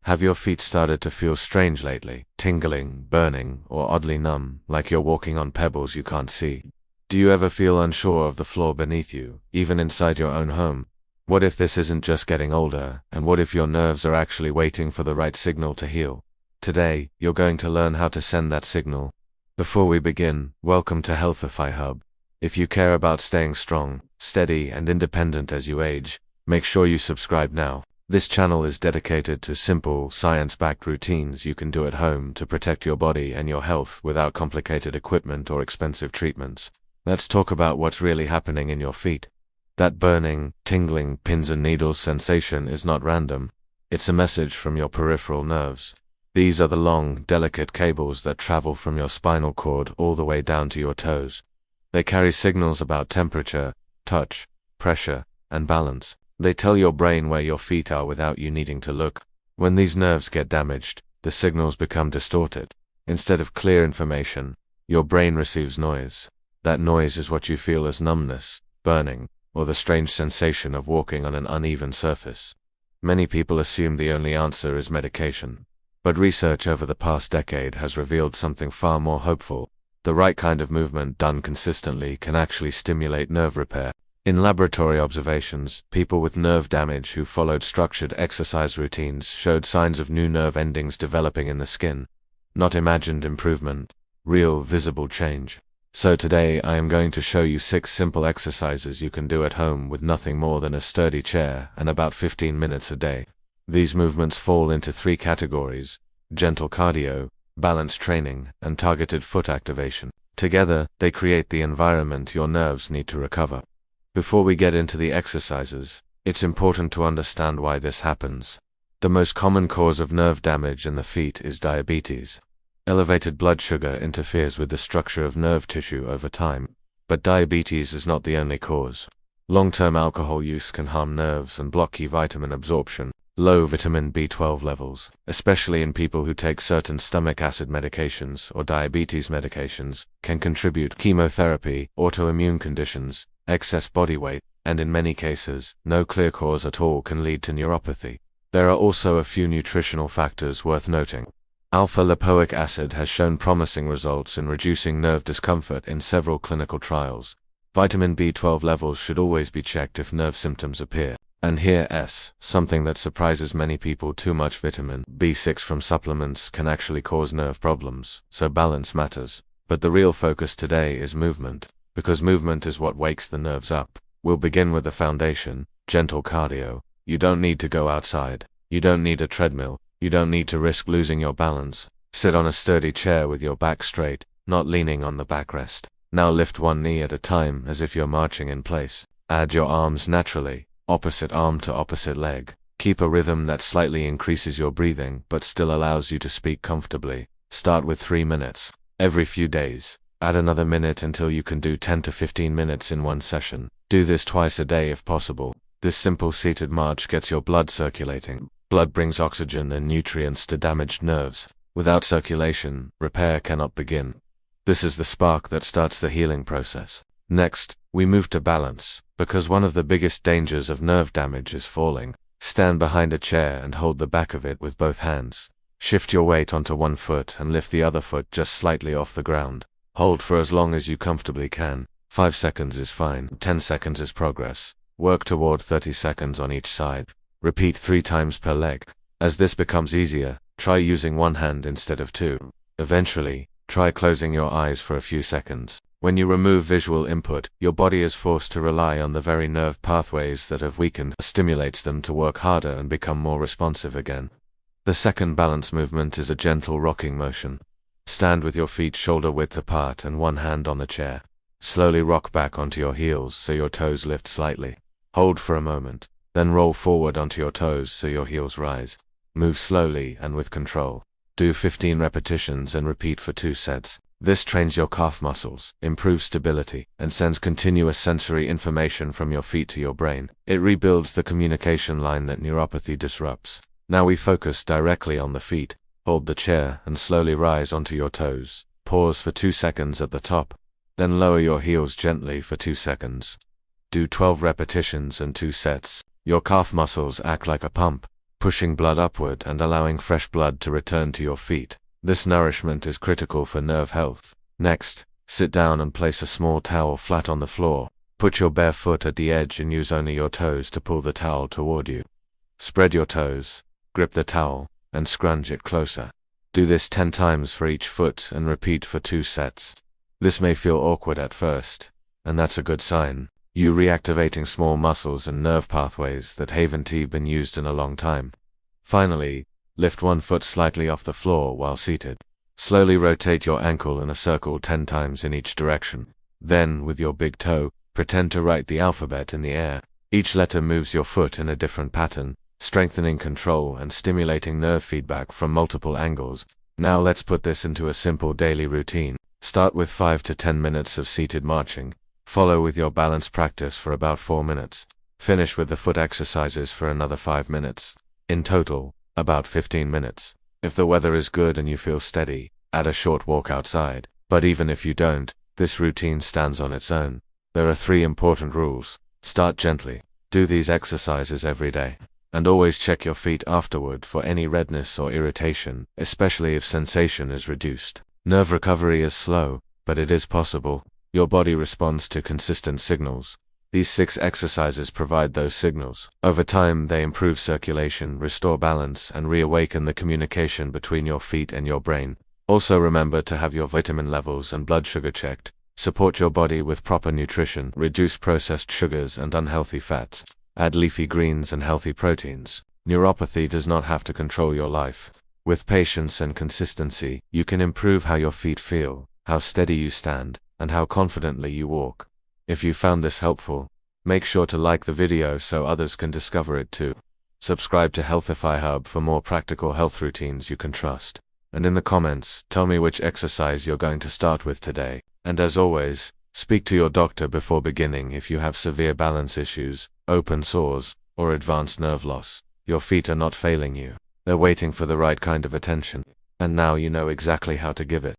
Have your feet started to feel strange lately, tingling, burning, or oddly numb, like you're walking on pebbles you can't see? Do you ever feel unsure of the floor beneath you, even inside your own home? What if this isn't just getting older, and what if your nerves are actually waiting for the right signal to heal? Today, you're going to learn how to send that signal. Before we begin, welcome to Healthify Hub. If you care about staying strong, steady, and independent as you age, make sure you subscribe now. This channel is dedicated to simple, science-backed routines you can do at home to protect your body and your health without complicated equipment or expensive treatments. Let's talk about what's really happening in your feet. That burning, tingling, pins and needles sensation is not random. It's a message from your peripheral nerves. These are the long, delicate cables that travel from your spinal cord all the way down to your toes. They carry signals about temperature, touch, pressure, and balance. They tell your brain where your feet are without you needing to look. When these nerves get damaged, the signals become distorted. Instead of clear information, your brain receives noise. That noise is what you feel as numbness, burning, or the strange sensation of walking on an uneven surface. Many people assume the only answer is medication. But research over the past decade has revealed something far more hopeful. The right kind of movement done consistently can actually stimulate nerve repair. In laboratory observations, people with nerve damage who followed structured exercise routines showed signs of new nerve endings developing in the skin. Not imagined improvement, real visible change. So today I am going to show you 6 simple exercises you can do at home with nothing more than a sturdy chair and about 15 minutes a day. These movements fall into 3 categories: gentle cardio, balance training, and targeted foot activation. Together, they create the environment your nerves need to recover. Before we get into the exercises, it's important to understand why this happens. The most common cause of nerve damage in the feet is diabetes. Elevated blood sugar interferes with the structure of nerve tissue over time, but diabetes is not the only cause. Long-term alcohol use can harm nerves and block key vitamin absorption. Low vitamin B12 levels, especially in people who take certain stomach acid medications or diabetes medications, can contribute. Chemotherapy, autoimmune conditions, excess body weight, and in many cases, no clear cause at all can lead to neuropathy. There are also a few nutritional factors worth noting. Alpha-lipoic acid has shown promising results in reducing nerve discomfort in several clinical trials. Vitamin B12 levels should always be checked if nerve symptoms appear. And here something that surprises many people: too much vitamin B6 from supplements can actually cause nerve problems, so balance matters. But the real focus today is movement, because movement is what wakes the nerves up. We'll begin with the foundation, gentle cardio. You don't need to go outside. You don't need a treadmill. You don't need to risk losing your balance. Sit on a sturdy chair with your back straight, not leaning on the backrest. Now lift one knee at a time as if you're marching in place. Add your arms naturally, opposite arm to opposite leg. Keep a rhythm that slightly increases your breathing but still allows you to speak comfortably. Start with 3 minutes. Every few days, add another minute until you can do 10 to 15 minutes in one session. Do this twice a day if possible. This simple seated march gets your blood circulating. Blood brings oxygen and nutrients to damaged nerves. Without circulation, repair cannot begin. This is the spark that starts the healing process. Next, we move to balance, because one of the biggest dangers of nerve damage is falling. Stand behind a chair and hold the back of it with both hands. Shift your weight onto one foot and lift the other foot just slightly off the ground. Hold for as long as you comfortably can. 5 seconds is fine, 10 seconds is progress. Work toward 30 seconds on each side. Repeat 3 times per leg. As this becomes easier, try using one hand instead of 2. Eventually, try closing your eyes for a few seconds. When you remove visual input, your body is forced to rely on the very nerve pathways that have weakened. Stimulates them to work harder and become more responsive again. The second balance movement is a gentle rocking motion. Stand with your feet shoulder width apart and one hand on the chair. Slowly rock back onto your heels so your toes lift slightly. Hold for a moment, then roll forward onto your toes so your heels rise. Move slowly and with control. Do 15 repetitions and repeat for 2 sets. This trains your calf muscles, improves stability, and sends continuous sensory information from your feet to your brain. It rebuilds the communication line that neuropathy disrupts. Now we focus directly on the feet. Hold the chair and slowly rise onto your toes. Pause for 2 seconds at the top. Then lower your heels gently for 2 seconds. Do 12 repetitions and 2 sets. Your calf muscles act like a pump. pushing blood upward and allowing fresh blood to return to your feet. This nourishment is critical for nerve health. Next, sit down and place a small towel flat on the floor. Put your bare foot at the edge and use only your toes to pull the towel toward you. Spread your toes, grip the towel, and scrunch it closer. Do this 10 times for each foot and repeat for 2 sets. This may feel awkward at first, and that's a good sign. You reactivating small muscles and nerve pathways that haven't been used in a long time. Finally, lift one foot slightly off the floor while seated. Slowly rotate your ankle in a circle 10 times in each direction. Then, with your big toe, pretend to write the alphabet in the air. Each letter moves your foot in a different pattern, strengthening control and stimulating nerve feedback from multiple angles. Now let's put this into a simple daily routine. Start with 5 to 10 minutes of seated marching. Follow with your balance practice for about 4 minutes. Finish with the foot exercises for another 5 minutes. In total, about 15 minutes. If the weather is good and you feel steady, add a short walk outside. But even if you don't, this routine stands on its own. There are 3 important rules. Start gently. Do these exercises every day. And always check your feet afterward for any redness or irritation, especially if sensation is reduced. Nerve recovery is slow, but it is possible. Your body responds to consistent signals. These 6 exercises provide those signals. Over time, they improve circulation, restore balance, and reawaken the communication between your feet and your brain. Also remember to have your vitamin levels and blood sugar checked. Support your body with proper nutrition, reduce processed sugars and unhealthy fats. Add leafy greens and healthy proteins. Neuropathy does not have to control your life. With patience and consistency, you can improve how your feet feel, how steady you stand, and how confidently you walk. If you found this helpful, make sure to like the video so others can discover it too. Subscribe to Healthify Hub for more practical health routines you can trust. And in the comments, tell me which exercise you're going to start with today. And as always, speak to your doctor before beginning if you have severe balance issues, open sores, or advanced nerve loss. Your feet are not failing you. They're waiting for the right kind of attention. And now you know exactly how to give it.